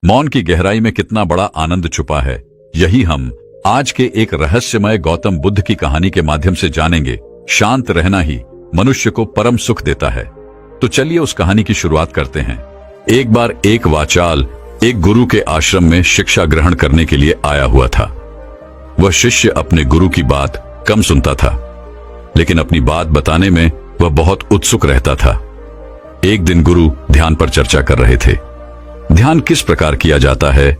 मौन की गहराई में कितना बड़ा आनंद छुपा है, यही हम आज के एक रहस्यमय गौतम बुद्ध की कहानी के माध्यम से जानेंगे। शांत रहना ही मनुष्य को परम सुख देता है। तो चलिए उस कहानी की शुरुआत करते हैं। एक बार एक वाचाल एक गुरु के आश्रम में शिक्षा ग्रहण करने के लिए आया हुआ था। वह शिष्य अपने गुरु की बात कम सुनता था, लेकिन अपनी बात बताने में वह बहुत उत्सुक रहता था। एक दिन गुरु ध्यान पर चर्चा कर रहे थे। ध्यान किस प्रकार किया जाता है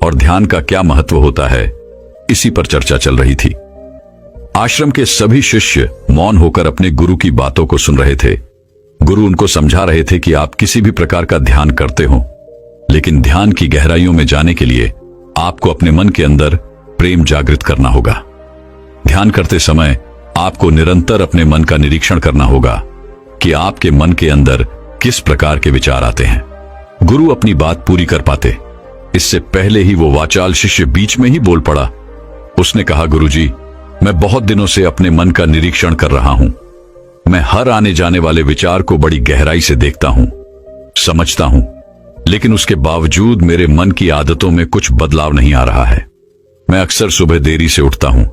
और ध्यान का क्या महत्व होता है, इसी पर चर्चा चल रही थी। आश्रम के सभी शिष्य मौन होकर अपने गुरु की बातों को सुन रहे थे। गुरु उनको समझा रहे थे कि आप किसी भी प्रकार का ध्यान करते हो, लेकिन ध्यान की गहराइयों में जाने के लिए आपको अपने मन के अंदर प्रेम जागृत करना होगा। ध्यान करते समय आपको निरंतर अपने मन का निरीक्षण करना होगा कि आपके मन के अंदर किस प्रकार के विचार आते हैं। गुरु अपनी बात पूरी कर पाते, इससे पहले ही वो वाचाल शिष्य बीच में ही बोल पड़ा। उसने कहा, गुरुजी, मैं बहुत दिनों से अपने मन का निरीक्षण कर रहा हूं। मैं हर आने जाने वाले विचार को बड़ी गहराई से देखता हूं, समझता हूं, लेकिन उसके बावजूद मेरे मन की आदतों में कुछ बदलाव नहीं आ रहा है। मैं अक्सर सुबह देरी से उठता हूं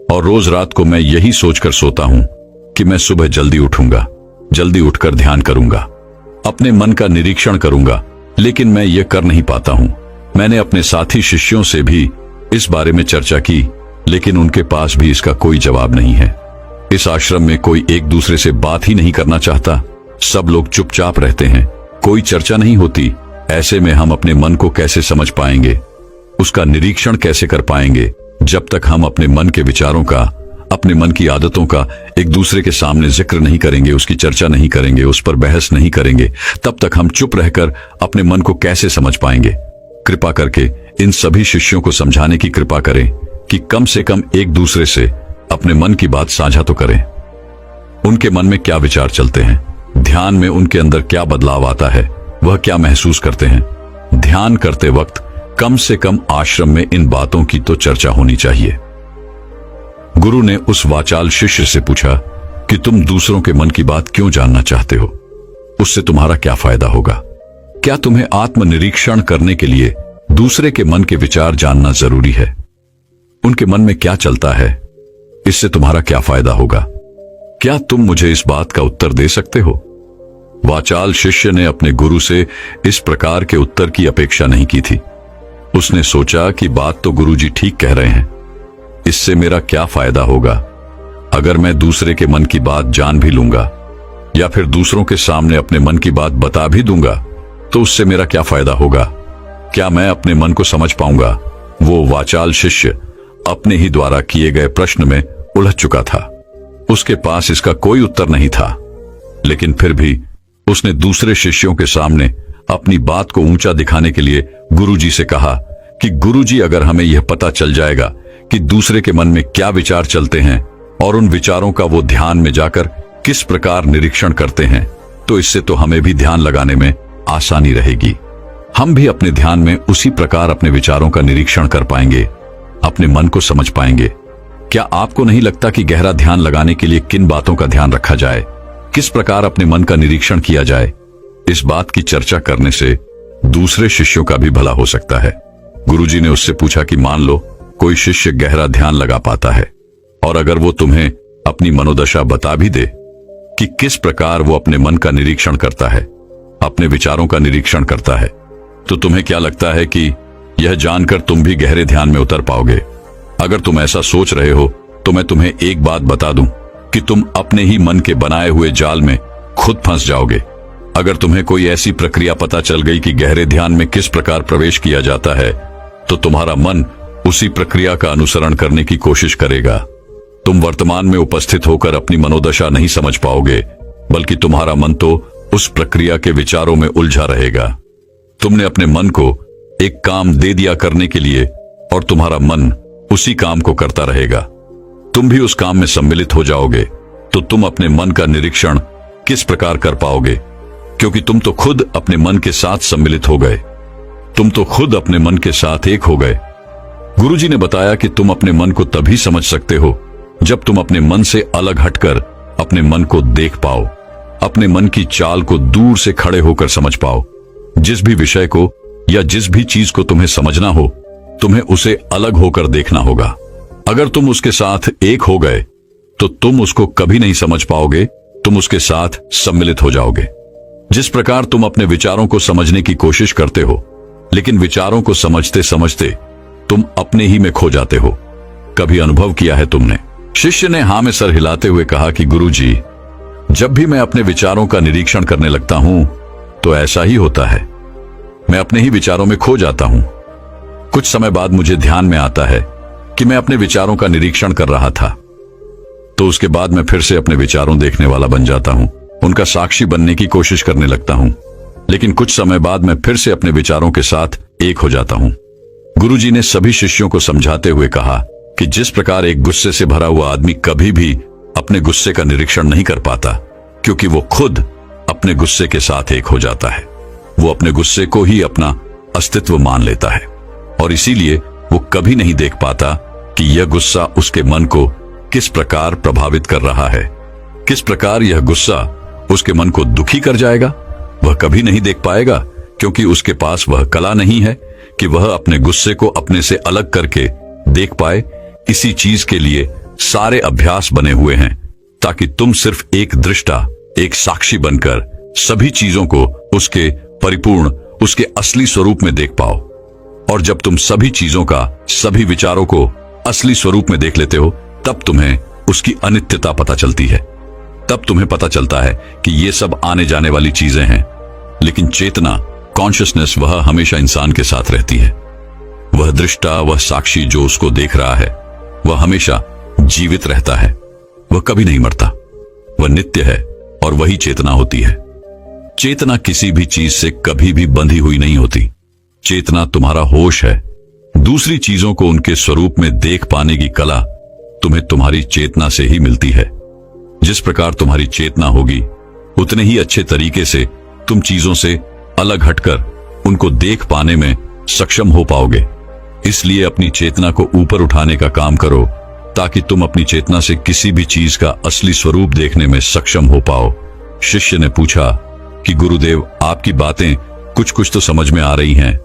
और रोज रात को मैं यही सोचकर सोता हूं कि मैं सुबह जल्दी उठूंगा, जल्दी उठकर ध्यान करूंगा, अपने मन का निरीक्षण करूंगा, लेकिन मैं ये कर नहीं पाता हूं। मैंने अपने साथी शिष्यों से भी इस बारे में चर्चा की, लेकिन उनके पास भी इसका कोई जवाब नहीं है। इस आश्रम में कोई एक दूसरे से बात ही नहीं करना चाहता। सब लोग चुपचाप रहते हैं, कोई चर्चा नहीं होती। ऐसे में हम अपने मन को कैसे समझ पाएंगे, उसका निरीक्षण कैसे कर पाएंगे, जब तक हम अपने मन के विचारों का, अपने मन की आदतों का एक दूसरे के सामने जिक्र नहीं करेंगे, उसकी चर्चा नहीं करेंगे, उस पर बहस नहीं करेंगे, तब तक हम चुप रहकर अपने मन को कैसे समझ पाएंगे। कृपा करके इन सभी शिष्यों को समझाने की कृपा करें कि कम से कम एक दूसरे से अपने मन की बात साझा तो करें। उनके मन में क्या विचार चलते हैं, ध्यान में उनके अंदर क्या बदलाव आता है, वह क्या महसूस करते हैं। ध्यान करते वक्त कम से कम आश्रम में इन बातों की तो चर्चा होनी चाहिए। गुरु ने उस वाचाल शिष्य से पूछा कि तुम दूसरों के मन की बात क्यों जानना चाहते हो, उससे तुम्हारा क्या फायदा होगा? क्या तुम्हें आत्मनिरीक्षण करने के लिए दूसरे के मन के विचार जानना जरूरी है? उनके मन में क्या चलता है, इससे तुम्हारा क्या फायदा होगा? क्या तुम मुझे इस बात का उत्तर दे सकते हो? वाचाल शिष्य ने अपने गुरु से इस प्रकार के उत्तर की अपेक्षा नहीं की थी। उसने सोचा कि बात तो गुरुजी ठीक कह रहे हैं, इससे मेरा क्या फायदा होगा? अगर मैं दूसरे के मन की बात जान भी लूंगा या फिर दूसरों के सामने अपने मन की बात बता भी दूंगा, तो उससे मेरा क्या फायदा होगा? क्या मैं अपने मन को समझ पाऊंगा? वो वाचाल शिष्य अपने ही द्वारा किए गए प्रश्न में उलझ चुका था। उसके पास इसका कोई उत्तर नहीं था, लेकिन फिर भी उसने दूसरे शिष्यों के सामने अपनी बात को ऊंचा दिखाने के लिए गुरुजी से कहा कि गुरुजी, अगर हमें यह पता चल जाएगा कि दूसरे के मन में क्या विचार चलते हैं और उन विचारों का वो ध्यान में जाकर किस प्रकार निरीक्षण करते हैं, तो इससे तो हमें भी ध्यान लगाने में आसानी रहेगी। हम भी अपने ध्यान में उसी प्रकार अपने विचारों का निरीक्षण कर पाएंगे, अपने मन को समझ पाएंगे। क्या आपको नहीं लगता कि गहरा ध्यान लगाने के लिए किन बातों का ध्यान रखा जाए, किस प्रकार अपने मन का निरीक्षण किया जाए, इस बात की चर्चा करने से दूसरे शिष्यों का भी भला हो सकता है। गुरुजी ने उससे पूछा कि मान लो कोई शिष्य गहरा ध्यान लगा पाता है और अगर वो तुम्हें अपनी मनोदशा बता भी दे कि किस प्रकार वो अपने मन का निरीक्षण करता है, अपने विचारों का निरीक्षण करता है, तो तुम्हें क्या लगता है कि यह जानकर तुम भी गहरे ध्यान में उतर पाओगे? अगर तुम ऐसा सोच रहे हो तो मैं तुम्हें एक बात बता दूं कि तुम अपने ही मन के बनाए हुए जाल में खुद फंस जाओगे। अगर तुम्हें कोई ऐसी प्रक्रिया पता चल गई कि गहरे ध्यान में किस प्रकार प्रवेश किया जाता है, तो तुम्हारा मन उसी प्रक्रिया का अनुसरण करने की कोशिश करेगा। तुम वर्तमान में उपस्थित होकर अपनी मनोदशा नहीं समझ पाओगे, बल्कि तुम्हारा मन तो उस प्रक्रिया के विचारों में उलझा रहेगा। तुमने अपने मन को एक काम दे दिया करने के लिए और तुम्हारा मन उसी काम को करता रहेगा। तुम भी उस काम में सम्मिलित हो जाओगे, तो तुम अपने मन का निरीक्षण किस प्रकार कर पाओगे? क्योंकि तुम तो खुद अपने मन के साथ सम्मिलित हो गए, तुम तो खुद अपने मन के साथ एक हो गए। गुरुजी ने बताया कि तुम अपने मन को तभी समझ सकते हो जब तुम अपने मन से अलग हटकर अपने मन को देख पाओ, अपने मन की चाल को दूर से खड़े होकर समझ पाओ। जिस भी विषय को या जिस भी चीज को तुम्हें समझना हो, तुम्हें उसे अलग होकर देखना होगा। अगर तुम उसके साथ एक हो गए तो तुम उसको कभी नहीं समझ पाओगे, तुम उसके साथ सम्मिलित हो जाओगे। जिस प्रकार तुम अपने विचारों को समझने की कोशिश करते हो, लेकिन विचारों को समझते समझते तुम अपने ही में खो जाते हो, कभी अनुभव किया है तुमने? शिष्य ने हां में सर हिलाते हुए कहा कि गुरुजी, जब भी मैं अपने विचारों का निरीक्षण करने लगता हूं तो ऐसा ही होता है, मैं अपने ही विचारों में खो जाता हूं। कुछ समय बाद मुझे ध्यान में आता है कि मैं अपने विचारों का निरीक्षण कर रहा था, तो उसके बाद मैं फिर से अपने विचारों देखने वाला बन जाता हूं, उनका साक्षी बनने की कोशिश करने लगता हूं, लेकिन कुछ समय बाद मैं फिर से अपने विचारों के साथ एक हो जाता हूं। गुरुजी ने सभी शिष्यों को समझाते हुए कहा कि जिस प्रकार एक गुस्से से भरा हुआ आदमी कभी भी अपने गुस्से का निरीक्षण नहीं कर पाता, क्योंकि वो खुद अपने गुस्से के साथ एक हो जाता है, वो अपने गुस्से को ही अपना अस्तित्व मान लेता है, और इसीलिए वो कभी नहीं देख पाता कि यह गुस्सा उसके मन को किस प्रकार प्रभावित कर रहा है, किस प्रकार यह गुस्सा उसके मन को दुखी कर जाएगा। वह कभी नहीं देख पाएगा, क्योंकि उसके पास वह कला नहीं है कि वह अपने गुस्से को अपने से अलग करके देख पाए। इसी चीज के लिए सारे अभ्यास बने हुए हैं, ताकि तुम सिर्फ एक दृष्टा, एक साक्षी बनकर सभी चीजों को उसके परिपूर्ण, उसके असली स्वरूप में देख पाओ। और जब तुम सभी चीजों का, सभी विचारों को असली स्वरूप में देख लेते हो, तब तुम्हें उसकी अनित्यता पता चलती है। तब तुम्हें पता चलता है कि ये सब आने जाने वाली चीजें हैं, लेकिन चेतना, कॉन्शियसनेस, वह हमेशा इंसान के साथ रहती है। वह दृष्टा, वह साक्षी जो उसको देख रहा है, वह हमेशा जीवित रहता है, वह कभी नहीं मरता, वह नित्य है, और वही चेतना होती है। चेतना किसी भी चीज से कभी भी बंधी हुई नहीं होती। चेतना तुम्हारा होश है। दूसरी चीजों को उनके स्वरूप में देख पाने की कला तुम्हें तुम्हारी चेतना से ही मिलती है। जिस प्रकार तुम्हारी चेतना होगी, उतने ही अच्छे तरीके से तुम चीजों से अलग हटकर उनको देख पाने में सक्षम हो पाओगे। इसलिए अपनी चेतना को ऊपर उठाने का काम करो, ताकि तुम अपनी चेतना से किसी भी चीज का असली स्वरूप देखने में सक्षम हो पाओ। शिष्य ने पूछा कि गुरुदेव, आपकी बातें कुछ कुछ तो समझ में आ रही हैं,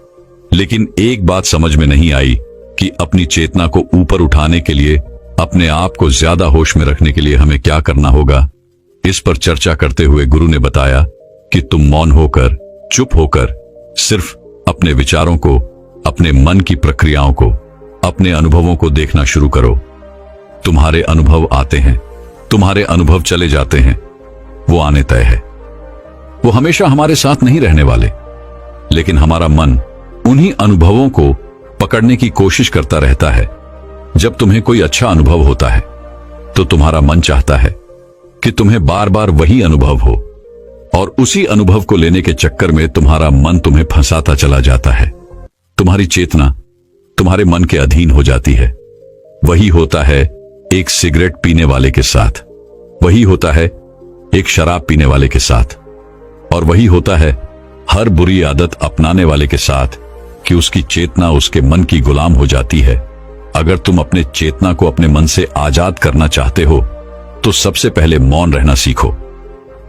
लेकिन एक बात समझ में नहीं आई कि अपनी चेतना को ऊपर उठाने के लिए, अपने आप को ज्यादा होश में रखने के लिए हमें क्या करना होगा। इस पर चर्चा करते हुए गुरु ने बताया कि तुम मौन होकर, चुप होकर सिर्फ अपने विचारों को, अपने मन की प्रक्रियाओं को, अपने अनुभवों को देखना शुरू करो। तुम्हारे अनुभव आते हैं, तुम्हारे अनुभव चले जाते हैं, वो आने तय है। वो हमेशा हमारे साथ नहीं रहने वाले, लेकिन हमारा मन उन्हीं अनुभवों को पकड़ने की कोशिश करता रहता है। जब तुम्हें कोई अच्छा अनुभव होता है तो तुम्हारा मन चाहता है कि तुम्हें बार बार वही अनुभव हो, और उसी अनुभव को लेने के चक्कर में तुम्हारा मन तुम्हें फंसाता चला जाता है। तुम्हारी चेतना तुम्हारे मन के अधीन हो जाती है। वही होता है एक सिगरेट पीने वाले के साथ, वही होता है एक शराब पीने वाले के साथ, और वही होता है हर बुरी आदत अपनाने वाले के साथ, कि उसकी चेतना उसके मन की गुलाम हो जाती है। अगर तुम अपने चेतना को अपने मन से आजाद करना चाहते हो तो सबसे पहले मौन रहना सीखो।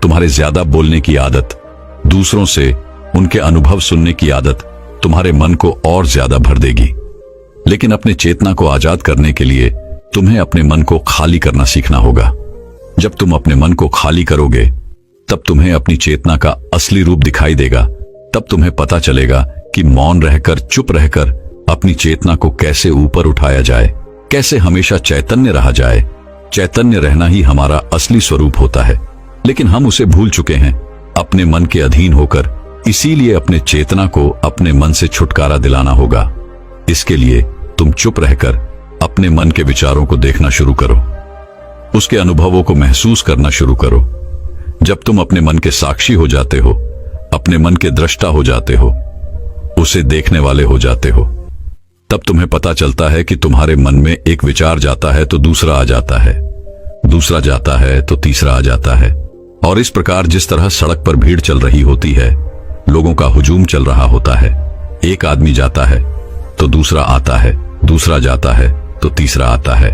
तुम्हारे ज्यादा बोलने की आदत, दूसरों से उनके अनुभव सुनने की आदत तुम्हारे मन को और ज्यादा भर देगी। लेकिन अपने चेतना को आजाद करने के लिए तुम्हें अपने मन को खाली करना सीखना होगा। जब तुम अपने मन को खाली करोगे, तब तुम्हें अपनी चेतना का असली रूप दिखाई देगा। तब तुम्हें पता चलेगा कि मौन रहकर, चुप रहकर अपनी चेतना को कैसे ऊपर उठाया जाए, कैसे हमेशा चैतन्य रहा जाए। चैतन्य रहना ही हमारा असली स्वरूप होता है, लेकिन हम उसे भूल चुके हैं अपने मन के अधीन होकर। इसीलिए अपने चेतना को अपने मन से छुटकारा दिलाना होगा। इसके लिए तुम चुप रहकर अपने मन के विचारों को देखना शुरू करो, उसके अनुभवों को महसूस करना शुरू करो। जब तुम अपने मन के साक्षी हो जाते हो, अपने मन के दृष्टा हो जाते हो, उसे देखने वाले हो जाते हो, तब तुम्हें पता चलता है कि तुम्हारे मन में एक विचार जाता है तो दूसरा आ जाता है, दूसरा जाता है तो तीसरा आ जाता है। और इस प्रकार जिस तरह सड़क पर भीड़ चल रही होती है, लोगों का हुजूम चल रहा होता है, एक आदमी जाता है तो दूसरा आता है, दूसरा जाता है तो तीसरा आता है।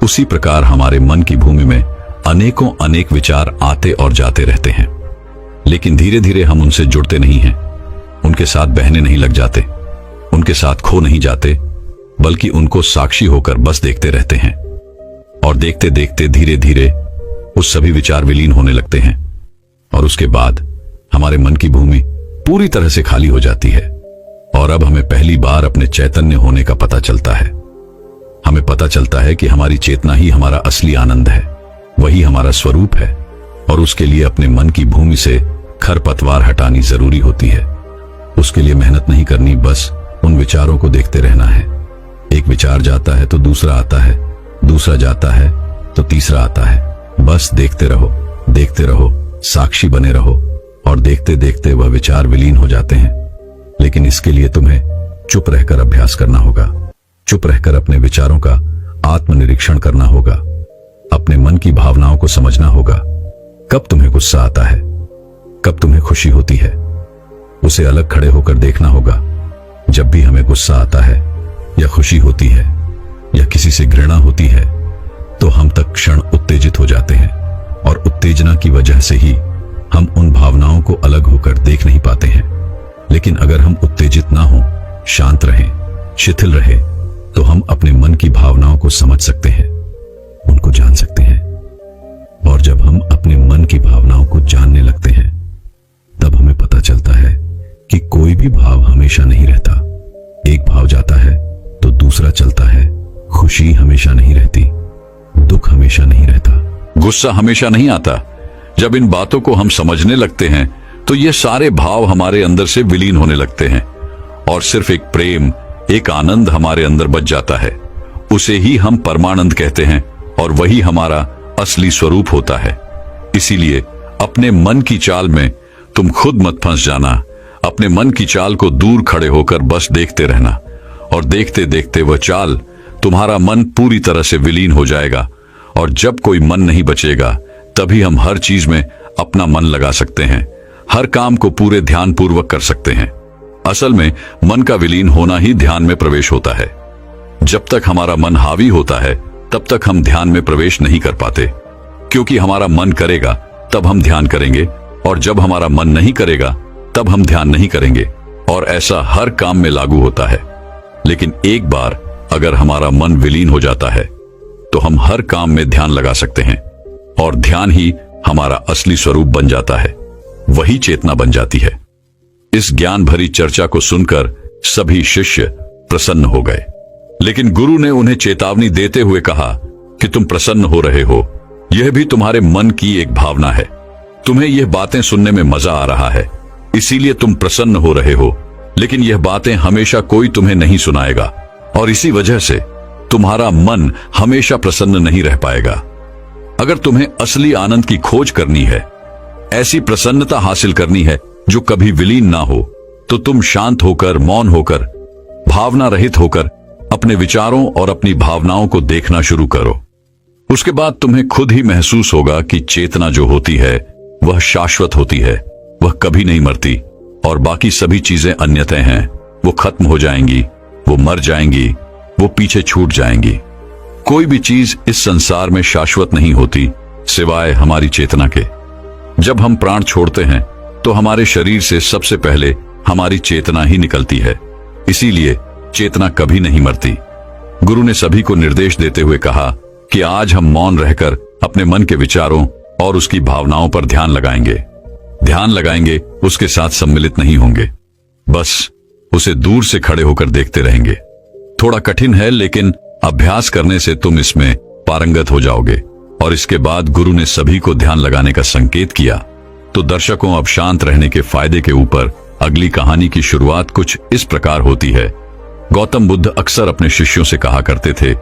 उसी प्रकार हमारे मन की भूमि में अनेकों अनेक विचार आते और जाते रहते हैं, लेकिन धीरे धीरे हम उनसे जुड़ते नहीं हैं। उनके साथ बहने नहीं लग जाते, उनके साथ खो नहीं जाते, बल्कि उनको साक्षी होकर बस देखते रहते हैं। और देखते देखते धीरे धीरे वो सभी विचार विलीन होने लगते हैं और उसके बाद हमारे मन की भूमि पूरी तरह से खाली हो जाती है। और अब हमें पहली बार अपने चैतन्य होने का पता चलता है। हमें पता चलता है कि हमारी चेतना ही हमारा असली आनंद है, वही हमारा स्वरूप है और उसके लिए अपने मन की भूमि से खरपतवार हटानी जरूरी होती है। उसके लिए मेहनत नहीं करनी, बस उन विचारों को देखते रहना है। एक विचार जाता है तो दूसरा आता है, दूसरा जाता है तो तीसरा आता है। बस देखते रहो, साक्षी बने रहो और देखते देखते वह विचार विलीन हो जाते हैं। लेकिन इसके लिए तुम्हें चुप रहकर अभ्यास करना होगा। चुप रहकर अपने विचारों का आत्मनिरीक्षण करना होगा, अपने मन की भावनाओं को समझना होगा। कब तुम्हें गुस्सा आता है, कब तुम्हें खुशी होती है, उसे अलग खड़े होकर देखना होगा। जब भी हमें गुस्सा आता है या खुशी होती है या किसी से घृणा होती है तो हम तत्क्षण उत्तेजित हो जाते हैं और उत्तेजना की वजह से ही हम उन भावनाओं को अलग होकर देख नहीं पाते हैं। लेकिन अगर हम उत्तेजित ना हो, शांत रहें, शिथिल रहे, तो हम अपने मन की भावनाओं को समझ सकते हैं, उनको जान सकते हैं। और जब हम अपने मन की भावनाओं को जानने लगते हैं तब हमें पता चलता है कि कोई भी भाव हमेशा नहीं रहता। एक भाव जाता है तो दूसरा चलता है। खुशी हमेशा नहीं रहती, दुख हमेशा नहीं रहता, गुस्सा हमेशा नहीं आता। जब इन बातों को हम समझने लगते हैं तो ये सारे भाव हमारे अंदर से विलीन होने लगते हैं और सिर्फ एक प्रेम, एक आनंद हमारे अंदर बच जाता है। उसे ही हम परमानंद कहते हैं और वही हमारा असली स्वरूप होता है। इसीलिए अपने मन की चाल में तुम खुद मत फंस जाना। अपने मन की चाल को दूर खड़े होकर बस देखते रहना और देखते देखते वह चाल तुम्हारा मन पूरी तरह से विलीन हो जाएगा। और जब कोई मन नहीं बचेगा तभी हम हर चीज में अपना मन लगा सकते हैं, हर काम को पूरे ध्यान पूर्वक कर सकते हैं। असल में मन का विलीन होना ही ध्यान में प्रवेश होता है। जब तक हमारा मन हावी होता है तब तक हम ध्यान में प्रवेश नहीं कर पाते, क्योंकि हमारा मन करेगा तब हम ध्यान करेंगे और जब हमारा मन नहीं करेगा तब हम ध्यान नहीं करेंगे। और ऐसा हर काम में लागू होता है। लेकिन एक बार अगर हमारा मन विलीन हो जाता है तो हम हर काम में ध्यान लगा सकते हैं और ध्यान ही हमारा असली स्वरूप बन जाता है, वही चेतना बन जाती है। इस ज्ञान भरी चर्चा को सुनकर सभी शिष्य प्रसन्न हो गए, लेकिन गुरु ने उन्हें चेतावनी देते हुए कहा कि तुम प्रसन्न हो रहे हो, यह भी तुम्हारे मन की एक भावना है। तुम्हें यह बातें सुनने में मजा आ रहा है, इसीलिए तुम प्रसन्न हो रहे हो, लेकिन यह बातें हमेशा कोई तुम्हें नहीं सुनाएगा और इसी वजह से तुम्हारा मन हमेशा प्रसन्न नहीं रह पाएगा। अगर तुम्हें असली आनंद की खोज करनी है, ऐसी प्रसन्नता हासिल करनी है जो कभी विलीन ना हो, तो तुम शांत होकर, मौन होकर, भावना रहित होकर अपने विचारों और अपनी भावनाओं को देखना शुरू करो। उसके बाद तुम्हें खुद ही महसूस होगा कि चेतना जो होती है वह शाश्वत होती है, वह कभी नहीं मरती और बाकी सभी चीजें अन्यथा हैं, वो खत्म हो जाएंगी, वो मर जाएंगी, वो पीछे छूट जाएंगी। कोई भी चीज इस संसार में शाश्वत नहीं होती सिवाय हमारी चेतना के। जब हम प्राण छोड़ते हैं तो हमारे शरीर से सबसे पहले हमारी चेतना ही निकलती है, इसीलिए चेतना कभी नहीं मरती। गुरु ने सभी को निर्देश देते हुए कहा कि आज हम मौन रहकर अपने मन के विचारों और उसकी भावनाओं पर ध्यान लगाएंगे, उसके साथ सम्मिलित नहीं होंगे, बस उसे दूर से खड़े होकर देखते रहेंगे। थोड़ा कठिन है, लेकिन अभ्यास करने से तुम इसमें पारंगत हो जाओगे। और इसके बाद गुरु ने सभी को ध्यान लगाने का संकेत किया। तो दर्शकों, अब शांत रहने के फायदे के ऊपर अगली कहानी की शुरुआत कुछ इस प्रकार होती है। गौतम बुद्ध अक्सर अपने शिष्यों से कहा करते थे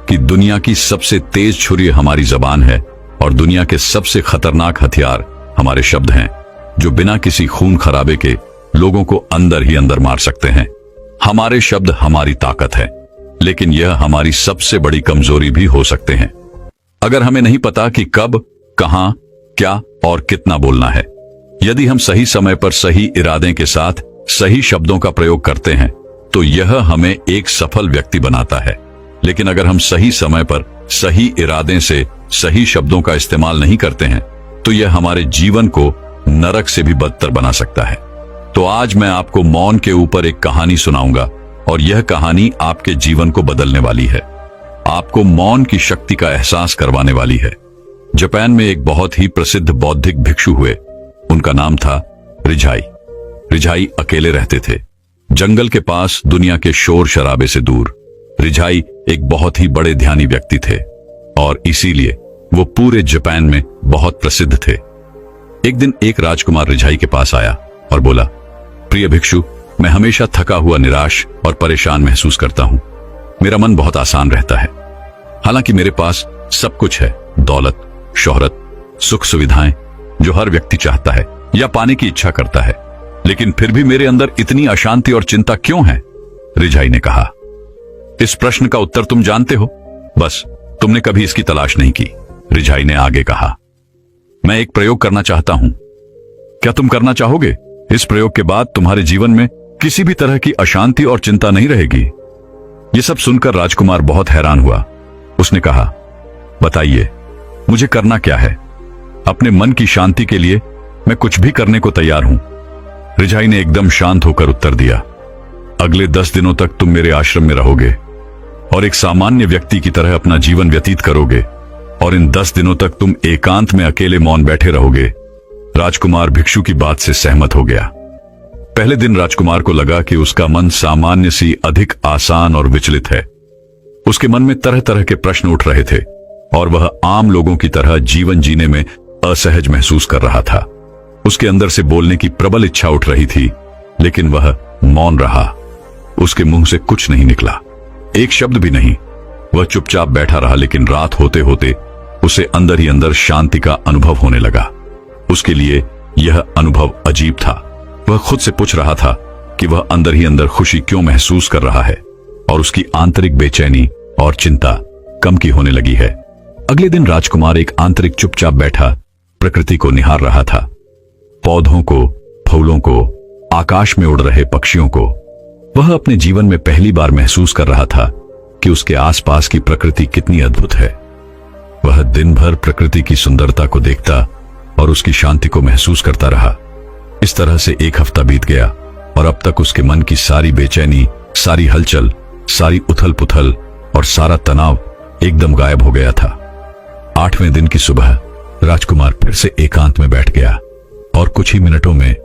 कि दुनिया की सबसे तेज छुरी हमारी जबान है और दुनिया के सबसे खतरनाक हथियार हमारे शब्द हैं, जो बिना किसी खून खराबे के लोगों को अंदर ही अंदर मार सकते हैं। हमारे शब्द हमारी ताकत है, लेकिन यह हमारी सबसे बड़ी कमजोरी भी हो सकते हैं। अगर हमें नहीं पता कि कब, कहां, क्या और कितना बोलना है, यदि हम सही समय पर सही इरादे के साथ सही शब्दों का प्रयोग करते हैं तो यह हमें एक सफल व्यक्ति बनाता है। लेकिन अगर हम सही समय पर सही इरादे से सही शब्दों का इस्तेमाल नहीं करते हैं तो यह हमारे जीवन को नरक से भी बदतर बना सकता है। तो आज मैं आपको मौन के ऊपर एक कहानी सुनाऊंगा और यह कहानी आपके जीवन को बदलने वाली है। आपको मौन की शक्ति का एहसास करवाने वाली है। जापान में एक बहुत ही प्रसिद्ध बौद्धिक भिक्षु हुए। उनका नाम था रिझाई। रिझाई अकेले रहते थे, जंगल के पास, दुनिया के शोर शराबे से दूर। रिझाई एक बहुत ही बड़े ध्यानी व्यक्ति थे और इसीलिए वो पूरे जापान में बहुत प्रसिद्ध थे। एक दिन एक राजकुमार रिझाई के पास आया और बोला, प्रिय भिक्षु, मैं हमेशा थका हुआ, निराश और परेशान महसूस करता हूं। मेरा मन बहुत आसान रहता है। हालांकि मेरे पास सब कुछ है, दौलत, शोहरत, सुख सुविधाएं जो हर व्यक्ति चाहता है या पाने की इच्छा करता है, लेकिन फिर भी मेरे अंदर इतनी अशांति और चिंता क्यों है? रिझाई ने कहा, इस प्रश्न का उत्तर तुम जानते हो, बस तुमने कभी इसकी तलाश नहीं की। रिझाई ने आगे कहा, मैं एक प्रयोग करना चाहता हूं, क्या तुम करना चाहोगे? इस प्रयोग के बाद तुम्हारे जीवन में किसी भी तरह की अशांति और चिंता नहीं रहेगी। यह सब सुनकर राजकुमार बहुत हैरान हुआ। उसने कहा, बताइए, मुझे करना क्या है? अपने मन की शांति के लिए मैं कुछ भी करने को तैयार हूं। रिझाई ने एकदम शांत होकर उत्तर दिया, अगले 10 दिनों तक तुम मेरे आश्रम में रहोगे और एक सामान्य व्यक्ति की तरह अपना जीवन व्यतीत करोगे और इन 10 दिनों तक तुम एकांत में अकेले मौन बैठे रहोगे। राजकुमार भिक्षु की बात से सहमत हो गया। पहले दिन राजकुमार को लगा कि उसका मन सामान्य सी अधिक आसान और विचलित है। उसके मन में तरह तरह के प्रश्न उठ रहे थे और वह आम लोगों की तरह जीवन जीने में असहज महसूस कर रहा था। उसके अंदर से बोलने की प्रबल इच्छा उठ रही थी, लेकिन वह मौन रहा। उसके मुंह से कुछ नहीं निकला, एक शब्द भी नहीं। वह चुपचाप बैठा रहा, लेकिन रात होते होते उसे अंदर ही अंदर शांति का अनुभव होने लगा। उसके लिए यह अनुभव अजीब था। वह खुद से पूछ रहा था कि वह अंदर ही अंदर खुशी क्यों महसूस कर रहा है और उसकी आंतरिक बेचैनी और चिंता कम की होने लगी है। अगले दिन राजकुमार एक आंतरिक चुपचाप बैठा प्रकृति को निहार रहा था। पौधों को, फूलों को, आकाश में उड़ रहे पक्षियों को। वह अपने जीवन में पहली बार महसूस कर रहा था कि उसके आसपास की प्रकृति कितनी अद्भुत है। वह दिन भर प्रकृति की सुंदरता को देखता और उसकी शांति को महसूस करता रहा। इस तरह से एक हफ्ता बीत गया और अब तक उसके मन की सारी बेचैनी, सारी हलचल, सारी उथल पुथल और सारा तनाव एकदम गायब हो गया था। 8वें दिन की सुबह राजकुमार फिर से एकांत में बैठ गया और कुछ ही मिनटों में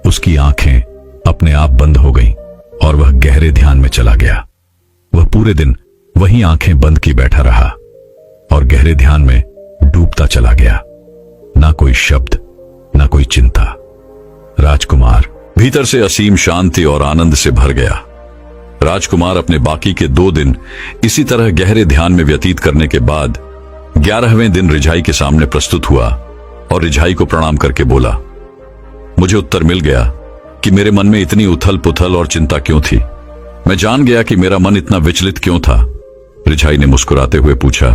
उसकी आंखें अपने आप बंद हो गईं और वह गहरे ध्यान में चला गया। वह पूरे दिन वहीं आंखें बंद की बैठा रहा और गहरे ध्यान में डूबता चला गया। ना कोई शब्द, ना कोई चिंता। राजकुमार भीतर से असीम शांति और आनंद से भर गया। राजकुमार अपने बाकी के 2 दिन इसी तरह गहरे ध्यान में व्यतीत करने के बाद 11वें दिन रिझाई के सामने प्रस्तुत हुआ और रिझाई को प्रणाम करके बोला, मुझे उत्तर मिल गया कि मेरे मन में इतनी उथल पुथल और चिंता क्यों थी। मैं जान गया कि मेरा मन इतना विचलित क्यों था। रिझाई ने मुस्कुराते हुए पूछा,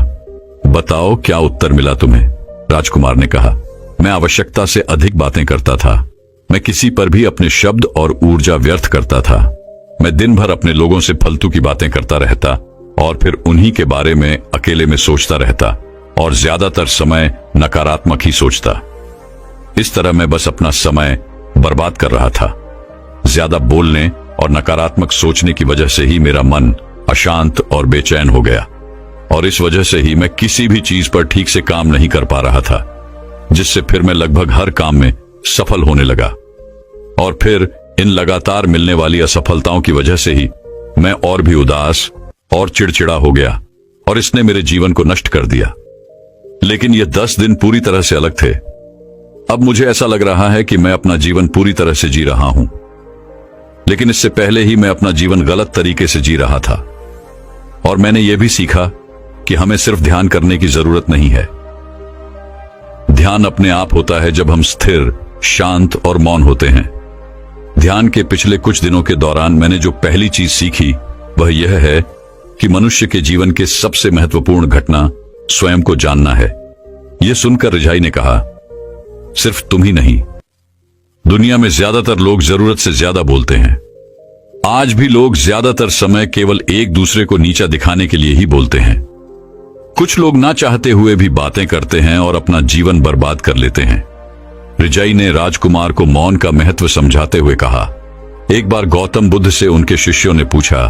बताओ क्या उत्तर मिला तुम्हें? राजकुमार ने कहा, मैं आवश्यकता से अधिक बातें करता था। मैं किसी पर भी अपने शब्द और ऊर्जा व्यर्थ करता था। मैं दिन भर अपने लोगों से फालतू की बातें करता रहता और फिर उन्हीं के बारे में अकेले में सोचता रहता और ज्यादातर समय नकारात्मक ही सोचता। इस तरह मैं बस अपना समय बर्बाद कर रहा था। ज्यादा बोलने और नकारात्मक सोचने की वजह से ही मेरा मन अशांत और बेचैन हो गया और इस वजह से ही मैं किसी भी चीज पर ठीक से काम नहीं कर पा रहा था, जिससे फिर मैं लगभग हर काम में सफल होने लगा और फिर इन लगातार मिलने वाली असफलताओं की वजह से ही मैं और भी उदास और चिड़चिड़ा हो गया और इसने मेरे जीवन को नष्ट कर दिया। लेकिन ये 10 दिन पूरी तरह से अलग थे। अब मुझे ऐसा लग रहा है कि मैं अपना जीवन पूरी तरह से जी रहा हूं, लेकिन इससे पहले ही मैं अपना जीवन गलत तरीके से जी रहा था और मैंने यह भी सीखा कि हमें सिर्फ ध्यान करने की जरूरत नहीं है। ध्यान अपने आप होता है जब हम स्थिर, शांत और मौन होते हैं। ध्यान के पिछले कुछ दिनों के दौरान मैंने जो पहली चीज सीखी वह यह है कि मनुष्य के जीवन के सबसे महत्वपूर्ण घटना स्वयं को जानना है। यह सुनकर रिझाई ने कहा, सिर्फ तुम ही नहीं, दुनिया में ज्यादातर लोग जरूरत से ज्यादा बोलते हैं। आज भी लोग ज्यादातर समय केवल एक दूसरे को नीचा दिखाने के लिए ही बोलते हैं। कुछ लोग ना चाहते हुए भी बातें करते हैं और अपना जीवन बर्बाद कर लेते हैं। ऋजई ने राजकुमार को मौन का महत्व समझाते हुए कहा। एक बार गौतम बुद्ध से उनके शिष्यों ने पूछा,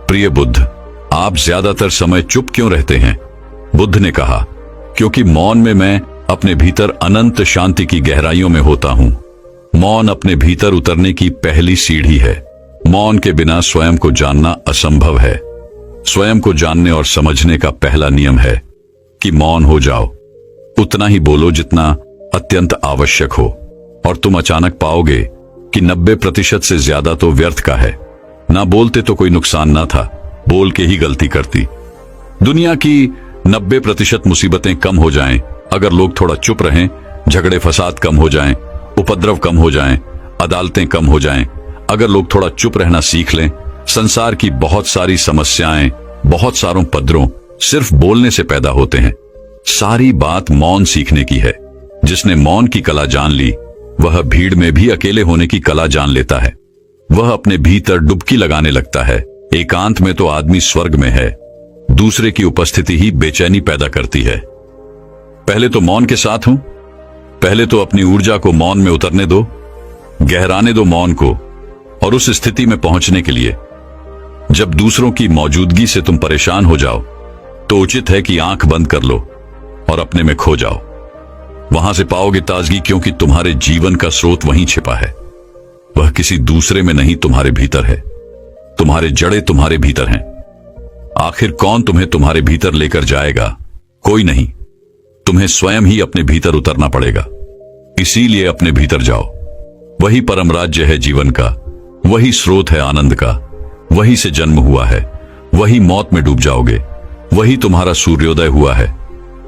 प्रिय बुद्ध, आप ज्यादातर समय चुप क्यों रहते हैं? बुद्ध ने कहा, क्योंकि मौन में मैं अपने भीतर अनंत शांति की गहराइयों में होता हूं। मौन अपने भीतर उतरने की पहली सीढ़ी है। मौन के बिना स्वयं को जानना असंभव है। स्वयं को जानने और समझने का पहला नियम है कि मौन हो जाओ। उतना ही बोलो जितना अत्यंत आवश्यक हो, और तुम अचानक पाओगे कि 90% से ज्यादा तो व्यर्थ का है। ना बोलते तो कोई नुकसान ना था, बोल के ही गलती करती। दुनिया की 90% मुसीबतें कम हो जाएं अगर लोग थोड़ा चुप रहें, झगड़े फसाद कम हो जाएं, उपद्रव कम हो जाएं, अदालतें कम हो जाएं। अगर लोग थोड़ा चुप रहना सीख लें, संसार की बहुत सारी समस्याएं, बहुत सारों उपद्रवों सिर्फ बोलने से पैदा होते हैं। सारी बात मौन सीखने की है। जिसने मौन की कला जान ली, वह भीड़ में भी अकेले होने की कला जान लेता है। वह अपने भीतर डुबकी लगाने लगता है। एकांत में तो आदमी स्वर्ग में है। दूसरे की उपस्थिति ही बेचैनी पैदा करती है। पहले तो मौन के साथ हूं। पहले तो अपनी ऊर्जा को मौन में उतरने दो, गहराने दो मौन को। और उस स्थिति में पहुंचने के लिए जब दूसरों की मौजूदगी से तुम परेशान हो जाओ, तो उचित है कि आंख बंद कर लो और अपने में खो जाओ। वहां से पाओगे ताजगी, क्योंकि तुम्हारे जीवन का स्रोत वहीं छिपा है। वह किसी दूसरे में नहीं, तुम्हारे भीतर है। तुम्हारे जड़े तुम्हारे भीतर हैं। आखिर कौन तुम्हें तुम्हारे भीतर लेकर जाएगा? कोई नहीं। तुम्हें स्वयं ही अपने भीतर उतरना पड़ेगा। इसीलिए अपने भीतर जाओ। वही परम राज्य है जीवन का, वही स्रोत है आनंद का। वही से जन्म हुआ है, वही मौत में डूब जाओगे। वही तुम्हारा सूर्योदय हुआ है,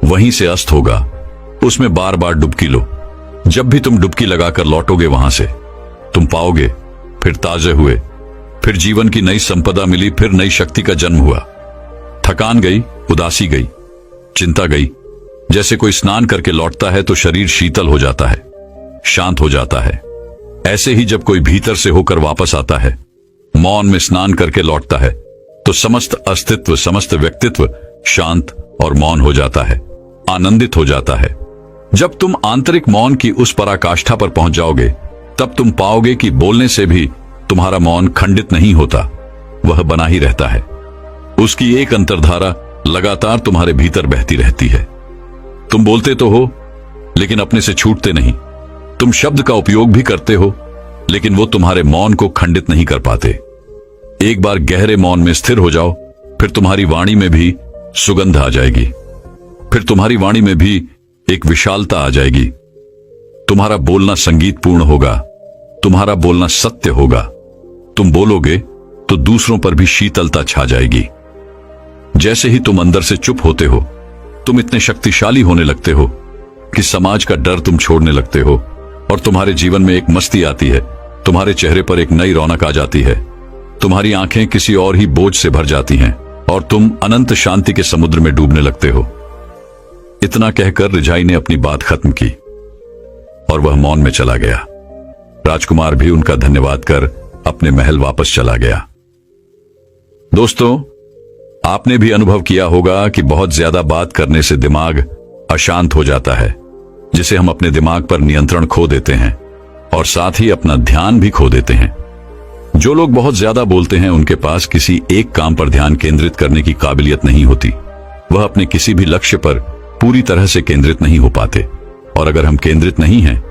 वहीं से अस्त होगा। उसमें बार बार डुबकी लो। जब भी तुम डुबकी लगाकर लौटोगे वहां से, तुम पाओगे फिर ताजे हुए, फिर जीवन की नई संपदा मिली, फिर नई शक्ति का जन्म हुआ। थकान गई, उदासी गई, चिंता गई। जैसे कोई स्नान करके लौटता है तो शरीर शीतल हो जाता है, शांत हो जाता है। ऐसे ही जब कोई भीतर से होकर वापस आता है, मौन में स्नान करके लौटता है, तो समस्त अस्तित्व, समस्त व्यक्तित्व शांत और मौन हो जाता है, आनंदित हो जाता है। जब तुम आंतरिक मौन की उस पराकाष्ठा पर पहुंच जाओगे, तब तुम पाओगे कि बोलने से भी तुम्हारा मौन खंडित नहीं होता, वह बना ही रहता है। उसकी एक अंतर्धारा लगातार तुम्हारे भीतर बहती रहती है। तुम बोलते तो हो, लेकिन अपने से छूटते नहीं। तुम शब्द का उपयोग भी करते हो, लेकिन वो तुम्हारे मौन को खंडित नहीं कर पाते। एक बार गहरे मौन में स्थिर हो जाओ, फिर तुम्हारी वाणी में भी सुगंध आ जाएगी। फिर तुम्हारी वाणी में भी एक विशालता आ जाएगी। तुम्हारा बोलना संगीतपूर्ण होगा, तुम्हारा बोलना सत्य होगा। तुम बोलोगे तो दूसरों पर भी शीतलता छा जाएगी। जैसे ही तुम अंदर से चुप होते हो, तुम इतने शक्तिशाली होने लगते हो कि समाज का डर तुम छोड़ने लगते हो, और तुम्हारे जीवन में एक मस्ती आती है। तुम्हारे चेहरे पर एक नई रौनक आ जाती है। तुम्हारी आंखें किसी और ही बोझ से भर जाती हैं, और तुम अनंत शांति के समुद्र में डूबने लगते हो। इतना कहकर ऋजाई ने अपनी बात खत्म की और वह मौन में चला गया। राजकुमार भी उनका धन्यवाद कर अपने महल वापस चला गया। दोस्तों, आपने भी अनुभव किया होगा कि बहुत ज्यादा बात करने से दिमाग अशांत हो जाता है, जिसे हम अपने दिमाग पर नियंत्रण खो देते हैं और साथ ही अपना ध्यान भी खो देते हैं। जो लोग बहुत ज्यादा बोलते हैं, उनके पास किसी एक काम पर ध्यान केंद्रित करने की काबिलियत नहीं होती। वह अपने किसी भी लक्ष्य पर पूरी तरह से केंद्रित नहीं हो पाते, और अगर हम केंद्रित नहीं हैं,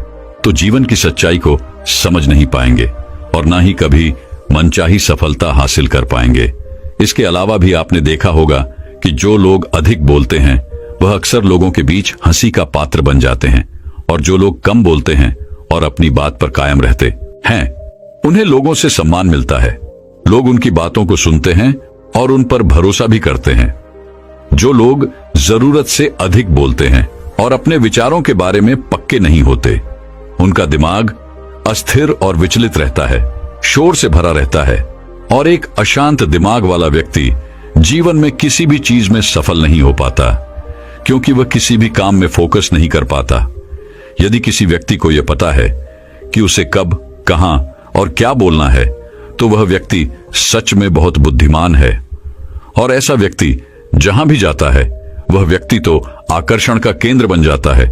तो जीवन की सच्चाई को समझ नहीं पाएंगे और ना ही कभी मनचाही सफलता हासिल कर पाएंगे। इसके अलावा भी आपने देखा होगा कि जो लोग अधिक बोलते हैं, वह अक्सर लोगों के बीच हंसी का पात्र बन जाते हैं, और जो लोग कम बोलते हैं और अपनी बात पर कायम रहते हैं, उन्हें लोगों से सम्मान मिलता है। लोग उनकी बातों को सुनते हैं और उन पर भरोसा भी करते हैं। जो लोग जरूरत से अधिक बोलते हैं और अपने विचारों के बारे में पक्के नहीं होते, उनका दिमाग अस्थिर और विचलित रहता है, शोर से भरा रहता है, और एक अशांत दिमाग वाला व्यक्ति जीवन में किसी भी चीज में सफल नहीं हो पाता, क्योंकि वह किसी भी काम में फोकस नहीं कर पाता। यदि किसी व्यक्ति को यह पता है कि उसे कब, कहां और क्या बोलना है, तो वह व्यक्ति सच में बहुत बुद्धिमान है। और ऐसा व्यक्ति जहां भी जाता है, वह व्यक्ति तो आकर्षण का केंद्र बन जाता है,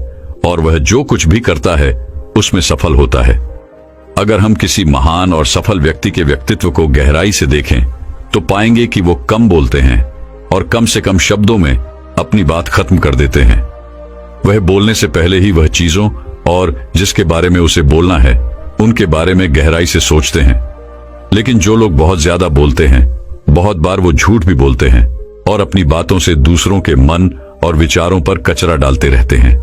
और वह जो कुछ भी करता है उसमें सफल होता है। अगर हम किसी महान और सफल व्यक्ति के व्यक्तित्व को गहराई से देखें तो पाएंगे कि वो कम बोलते हैं और कम से कम शब्दों में अपनी बात खत्म कर देते हैं। वह बोलने से पहले ही वह चीजों और जिसके बारे में उसे बोलना है उनके बारे में गहराई से सोचते हैं। लेकिन जो लोग बहुत ज्यादा बोलते हैं, बहुत बार वो झूठ भी बोलते हैं और अपनी बातों से दूसरों के मन और विचारों पर कचरा डालते रहते हैं।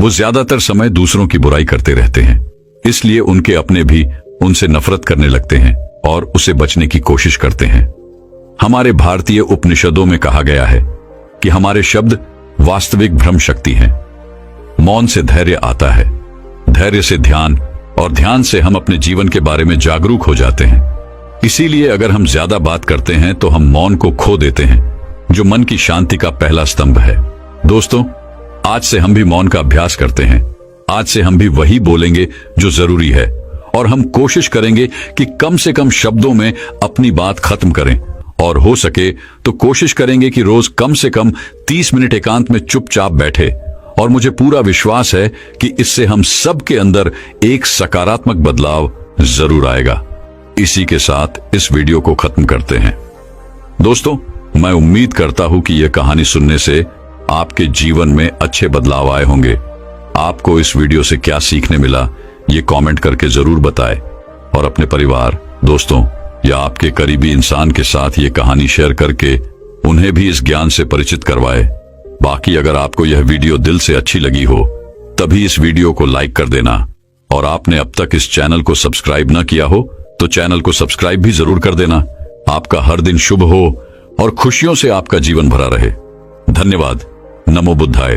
वो ज्यादातर समय दूसरों की बुराई करते रहते हैं, इसलिए उनके अपने भी उनसे नफरत करने लगते हैं और उसे बचने की कोशिश करते हैं। हमारे भारतीय उपनिषदों में कहा गया है कि हमारे शब्द वास्तविक भ्रम शक्ति हैं। मौन से धैर्य आता है, धैर्य से ध्यान, और ध्यान से हम अपने जीवन के बारे में जागरूक हो जाते हैं। इसीलिए अगर हम ज्यादा बात करते हैं तो हम मौन को खो देते हैं, जो मन की शांति का पहला स्तंभ है। दोस्तों, आज से हम भी मौन का अभ्यास करते हैं। आज से हम भी वही बोलेंगे जो जरूरी है, और हम कोशिश करेंगे कि कम से कम शब्दों में अपनी बात खत्म करें, और हो सके तो कोशिश करेंगे कि रोज कम से कम 30 मिनट एकांत में चुपचाप बैठे। और मुझे पूरा विश्वास है कि इससे हम सब के अंदर एक सकारात्मक बदलाव जरूर आएगा। इसी के साथ इस वीडियो को खत्म करते हैं। दोस्तों, मैं उम्मीद करता हूं कि यह कहानी सुनने से आपके जीवन में अच्छे बदलाव आए होंगे। आपको इस वीडियो से क्या सीखने मिला, ये कमेंट करके जरूर बताएं, और अपने परिवार, दोस्तों या आपके करीबी इंसान के साथ ये कहानी शेयर करके उन्हें भी इस ज्ञान से परिचित करवाएं। बाकी अगर आपको यह वीडियो दिल से अच्छी लगी हो तभी इस वीडियो को लाइक कर देना, और आपने अब तक इस चैनल को सब्सक्राइब न किया हो तो चैनल को सब्सक्राइब भी जरूर कर देना। आपका हर दिन शुभ हो और खुशियों से आपका जीवन भरा रहे। धन्यवाद। नमो बुद्धाय।